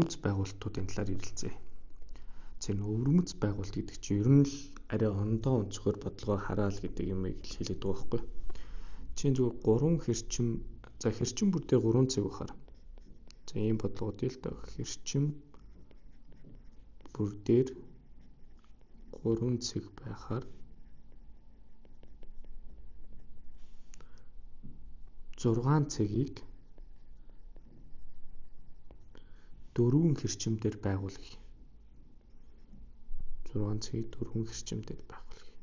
өвөрмөц байгуулалтуудын талаар ярилцъя. Зөв өвөрмөц байгуулалт гэдэг чинь ер нь л арай ондоо онцгой бодлогоор хараал гэдэг юм хэлээд байгаа байхгүй. Чинь зөвхөн 3 хэрчим хэрчим бүр дээр 3 цаг бахаар. За ийм бодлогод л да хэрчим бүр дээр 3 цаг байхаар 6 цагийг 4 хэрчимээр байгуулъя. 6 цагийг 4 хэрчимээр байгуулъя.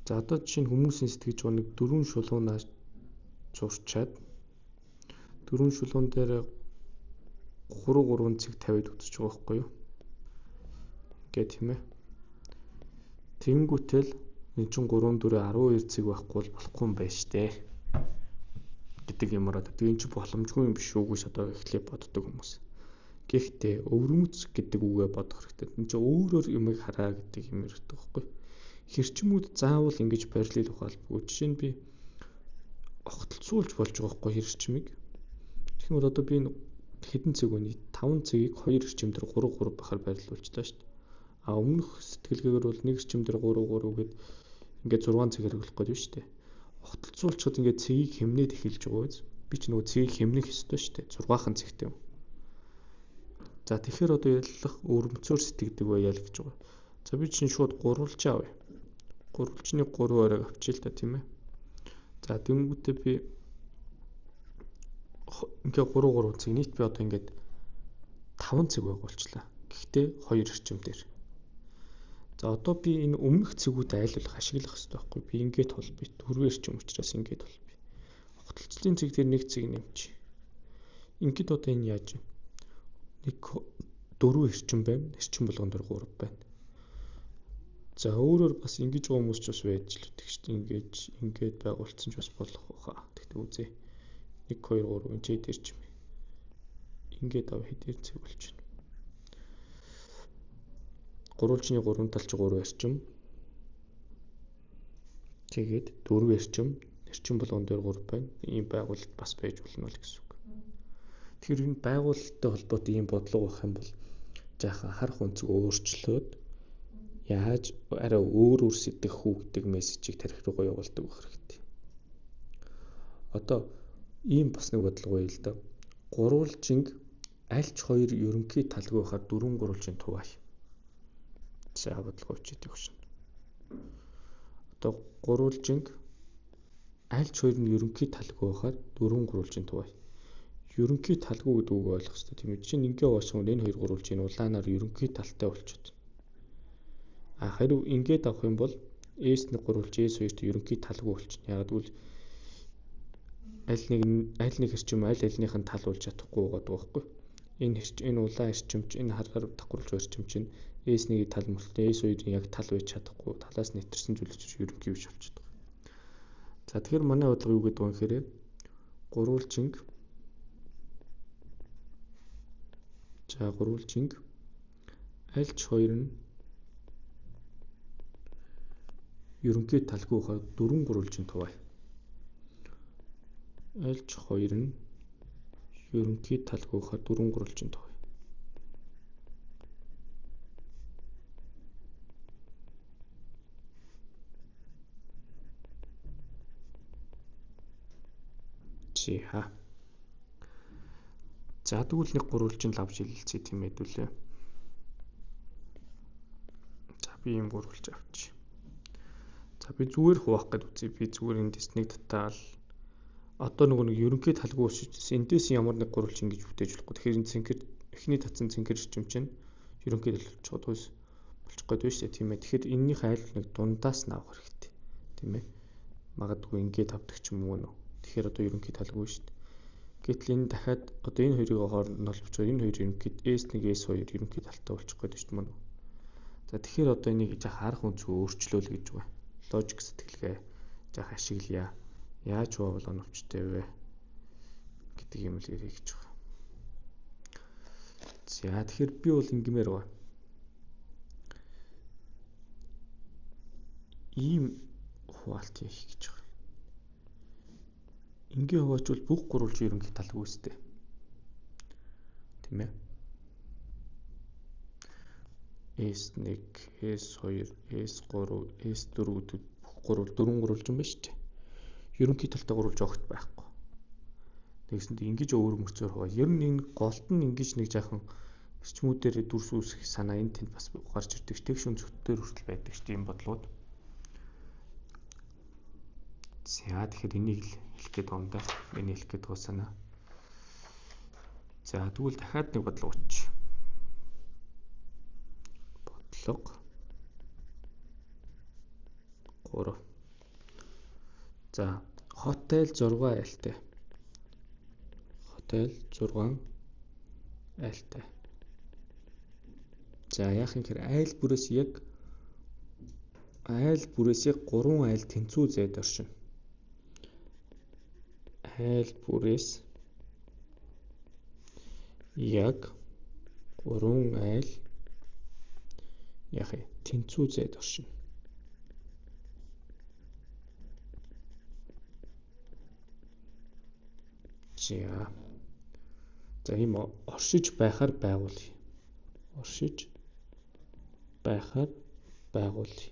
За одоо жишээ нь хүмүүсийн сэтгэж байгаа нэг 4 шулуунаас зурчаад 4 шулуун дээр 3 цаг тавиад үзэж байгаа байхгүй юу? Гэ тийм ээ. Тэнгүүтэл энэ чинь 3 4 12 цаг байхгүй болохгүй юм байна штэ. Гэдэг юмараа тэгээ энэ чинь боломжгүй юм биш үү гэж одоо эхлээ боддог хүмүүс. Гэхдээ өвөрмөц гэдэг үгээ бодох хэрэгтэй. Энэ чинь өөрөөр юмыг хараа гэдэг юм ярьдаг байхгүй. Хэрчмүүд заавал ингэж барилал ухаалбгүй. Жишээ нь би огтлцуулж болж байгаа байхгүй хэрчмийг. Тэгэхээр одоо би хэдэн цаг вэ? 5 цагийг 2 хэрчим дээр 3 3 бахаар барилуулчихлаа шүү дээ. А өмнөх сэтгэлгээгээр бол 1 хэрчим дээр 3 3 гэд ингээд 6 цаг хэрэглэх гээд байна шүү дээ. Огтлцуулчихад ингээд цэгийг хэмнээд эхэлж байгаа биз. Би ч нөгөө цэгийг хэмнэх ёстой шүү дээ. 6хан цагтай юм. За тэгэхээр одоо яллах өвөрмөцөөр сэтгэдэг байяа л гэж байгаа. За би чинь шууд гурвалж авъя. Гурвалжны 3 оройг авчил та тийм ээ. За тэнгүүтээ би ингээд 3 3 цаг нийт би одоо ингээд 5 цаг байгуулчлаа. Гэхдээ 2 эрчим дээр. За одоо би энэ өмнөх цэгүүд айлуулах ашиглах хэрэгтэй байхгүй. Би ингээд бол би 4 эрчим учраас ингээд бол би. Огтлцлын цэг дээр 1 цаг нэмч. Ингээд одоо энэ яаж вэ? Нэг 4 эрчим байна. Эрчим болгон дээр 3 байна. За өөрөөр бас ингэж байгаа хүмүүс ч бас байж л тэгш ингээд байгуулсан ч бас болох байхаа. Тэгтээ үзье. 1 2 3 энэ ч эрчим. Ингээд ав хэдээр цаг болж байна. Гурвалжны 3 талч 3 эрчим. Тэгээд 4 эрчим болгон дээр 3 байна. Ийм байгуулалт бас байж болно л гэсэн үг. Тэгэхээр энэ байгуулалттай холбоотой ийм бодлого байх юм бол жаахан харах өнцөг өөрчлөөд яаж арай өөр сэтгэх үү гэдэг мессежийг тарих руугаа явуулдаг байх хэрэгтэй. Одоо ийм бас нэг бодлого байл л да. Гурвалжинг альч хоёр ерөнхий талгүй байхаар 4 гурвалжийн тугаая. За бодлого өчөд өгшин. Одоо гурвалжинг альч хоёр нь ерөнхий талгүй байхаар 4 гурвалжийн тугаая. Ерөнхий талгүй гэдэг үг ойлгох хэрэгтэй тийм үү? Чинь ингээ уусгал энэ хоёр гурвалжийн улаанаар ерөнхий талтай болчиход. Харин ингээд авах юм бол S1 гурвалж S2-т ерөнхий талгүй болчихно. Яг гэвэл аль нэг эрчим альных нь тал болж чадахгүй байгаа байхгүй. Энэ улаан эрчимч энэ харгаар давхарлж эрчим чинь S1-ийн тал мөлтөө S2-ийн яг тал байж чадахгүй. Талаас нэтэрсэн зүйлч ерөнхий биш болчихдог. За тэгэхээр манай бодлого юу гэдэг вэ гэхээр гурвалжинг альч хоёр нь ерөнхий талгүй байхаар 4 гурвалжийн тугаая. Альч хоёр нь ерөнхий талгүй байхаар 4 гурвалжийн тугаая. За тэгвэл нэг гурвалжийн лав шилэлцээ тийм эдүүлээ. За би ийм гурвалж авчих. За би зүгээр хуваах гэдэг үзье. Би зүгээр эндээс нэг татаал одоо нэг ерөнхий талгүй ус эндээс ямар нэг гурвалж ингэж бүтээж болохгүй. Тэгэхээр энэ цэнхэр эхний татсан цэнхэр эрчим чинь ерөнхий тал болчих гээд байна шүү дээ тийм ээ. Тэгэхээр энэнийх айл нэг дундаас нь авах хэрэгтэй тийм ээ. Магадгүй ингээд авдаг ч юм уу нөө. Тэгэхээр одоо ерөнхий талгүй шүү дээ. Гэтэл энэ дахиад одоо энэ хоёрыг хооронд нь олбочоор энэ хоёр ерөнхий S1 S2 ерөнхий талтай болчих гээд байна шүү дээ. За тэгэхээр одоо энийг жаах арга үнцгөө өөрчлөөл гэж байна. Логик сэтгэлгээ жаах ашиглая. Яаж боол оновчтой вэ гэдэг юм л ярих гэж байгаа. За тэгэхээр би бол ингэмээр байна. Ийм хуваалт хийх гэж байгаа. Ингийн хуваачвал бүх гурвалжин ерөнхий талгүй үстэй. Тийм ээ. S1, S2, S3, S4 гэдэг дөрвөн гурвалжин байна шүү дээ. Ерөнхий талтай гурвалж огт байхгүй. Тэгсэнд ингэж өөр мөрцөөр хуваа. Ер нь энэ голт нь ингэж нэг жаахан эрчмүүдээр дүрс үүсэх санаа энэ тэнд бас гарч ирдэг. Тэгшүн зөвтөр хүртэл байдаг шүү дээ энэ бодлогод. За тэгэхээр энийг хэлэх гээд байна да. Миний хэлэх гээд байгаа санаа. За тэгвэл дахиад нэг бодлого утчих. Бодлого 3. За хотел 6 айлтай. Хотел 6 айлтай. За яах юм хэрэг айл бүрээс яг 3 айл тэнцүү зайд оршино. Айл бүрээс яг 3 айл яах вэ? Тэнцүү зайд оршино. За ийм оршиж байхаар байгуулъя. Оршиж байхаар байгуулъя.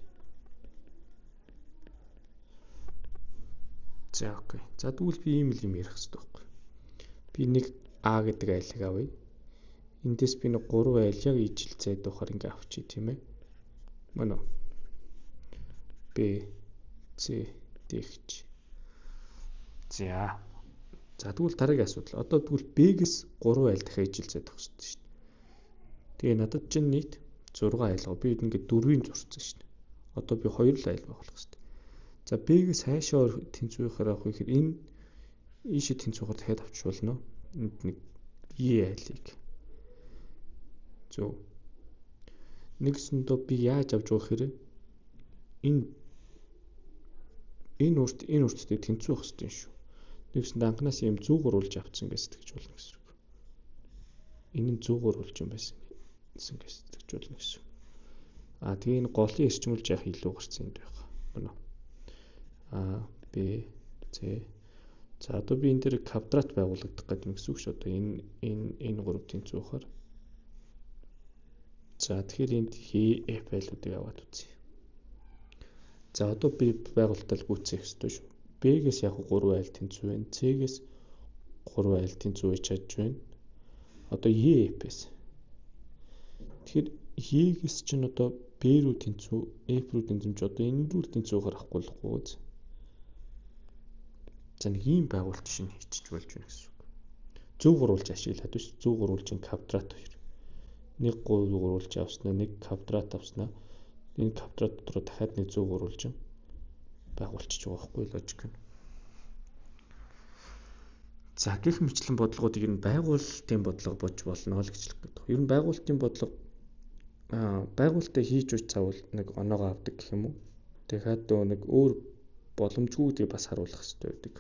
За окей. За тэгвэл би ийм юм ярих хэрэгтэй байхгүй. Би нэг А гэдэг айлыг авъя. Эндээс би нэг 3 айл яг ижил зайд ухаар ингээ авчий тийм ээ. Мөн үү? B, C, D гэж. За тэгвэл дараагийн асуудал. Одоо тэгвэл B-гээс 3 айл дахиад ижил зайд авах хэрэгтэй шүү дээ. Тэгээ надад чинь нийт 6 айл. Би ингээд 4-ийн зурцсан шүү дээ. Одоо би 2 айл байгуулах хэрэгтэй. За B-гээс хайшаа тэнцвүүхээр авах гэхээр энэ ийшээ тэнцвүүхээр дахиад авчих болно. Энд нэг E айлыг. Зөв. Нэгсэндөө би яаж авч байгаа хэрэг энэ үрттэй тэнцүү байх хэрэгтэй шүү. Нэгсэнд анханаас юм зүг гурвалж авцсан гэж сэтгэж болно гэсэн үг. Энэ нь зүг гурвалж юм байсан гэж сэтгэж болно гэсэн. Тэгээ энэ голын эрчимүүлж явах илүү гарсан юм байна. Мөн үү? А, Б, С. За одоо би энэ дээр квадрат байгуулагдах гэдэг юм гэсэн үг шүү. Одоо энэ гурав тэнцүү ухаар. За тэгэхээр энд F айлуудыг аваад үзье. За одоо би байгуулалтаа гүйцээх ёстой шүү. B-гээс яг 3 айл тэнцүү байна. C-гээс 3 айл тэнцүү байж чадж байна. Одоо F-ээс. Тэгэхээр E-гээс чинь одоо B рүү тэнцүү, F рүү тэнцэмж одоо энэ рүү тэнцүү гарахгүй болохгүй. За нэг ийм байгуулт чинь хийчих болж байна гэсэн үг. Зөв гурвалж ашиглаад биш. Зөв гурвалжийн квадрат 2. Нэг гурвалж авснаа, нэг квадрат авснаа. Энэ квадрат дотроо дахиад нэг зөв гурвалж байгуулчих байгаа байхгүй логик нь. За гэх мэтлэн бодлогуудыг ер нь байгуулалтын бодлого бож болно л гэж хэлэх гээд байна. Ер нь байгуулалтын бодлого байгуулалтаа хийж үз цавал нэг оноогоо авдаг гэх юм уу. Тэгэхээр нэг өөр боломжгүй гэдгийг бас харуулах хэрэгтэй байдаг.